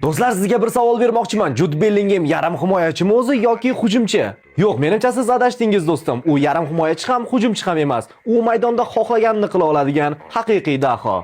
Do'stlar, sizga bir savol bermoqchiman. Jude Bellingham yarim himoyachimi o'zi yoki hujumchi? Yo'q, menimcha siz adashdingiz do'stim. U yarim himoyachi ham, hujumchi ham emas. U maydonda xohlaganini qila oladigan haqiqiy daho.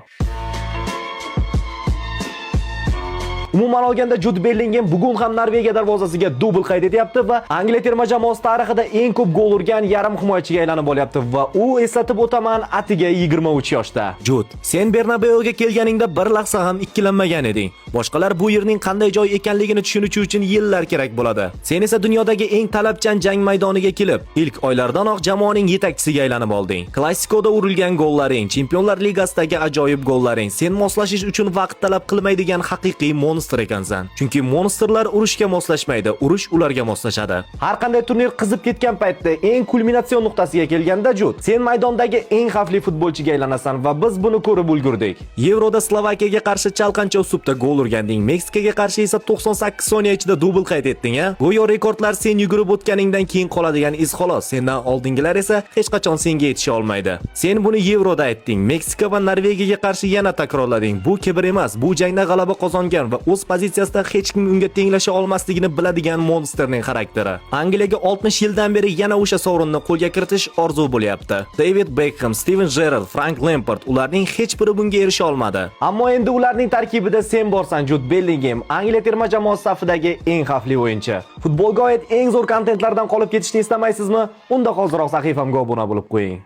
Umuman olganda Jude Bellingham bugun ham Norvegiya darvozasiga dubl qayd etyapti va Angliya terma jamoasi tarixida eng ko'p gol urgan yarim himoyachiga aylanib olyapti va u eslatib o'taman, atiga 23 yoshda. Jude, sen Bernabeuga kelganingda bir lahza ham ikkilanmagan eding. Boshqalar bu yerning qanday joy ekanligini tushunishi uchun yillar kerak bo'ladi. Sen esa dunyodagi eng talabchan jang maydoniga kelib, ilk oylardanoq jamoaning yetakchisiga aylanib olding. Klassikoda urilgan gollaring, Chempionlar Ligasidagi ajoyib gollaring, sen moslashish uchun vaqt talab qilmaydigan haqiqiy monster ekansan. Chunki monsterlar urushga moslashmaydi, urush ularga moslashadi. Har qanday turnir qizib ketgan paytda eng kulminatsion nuqtasiga kelganda Jude, sen maydondagi eng xavfli futbolchiga aylanasan va biz buni ko'rib ulgurdik. Yevroda Slovakiyaga qarshi chalqancha uslubda gol urganding, Meksikaga qarshi esa 98 soniya ichida dubl qayd etding-a? Go'yo rekordlar sen yugurib o'tganingdan keyin qoladigan iz xolos. Sendan oldingilar esa hech qachon senga yetisha olmaydi. Sen buni Yevroda aytding, Meksika va Norvegiyaga qarshi yana takrorlading. Bu kibr emas, bu jangda g'alaba qozongan va o'z pozitsiyasida hech kim unga tenglasha olmasligini biladigan monsterning xarakteri. Angliyaga 60 yildan beri yana o'sha sovrinni qo'lga kiritish orzu bo'lyapti. David Beckham, Steven Gerrard, Frank Lampard ularning hech biri bunga erisha olmadi. Ammo endi ularning tarkibida sen borsan, Jude Bellingham, Angliya terma jamoasi safidagi eng xavfli o'yinchi. Futbolga oid eng zo'r kontentlardan qolib ketishni istamaysizmi? Unda hoziroq sahifamga obuna bo'lib qo'ying.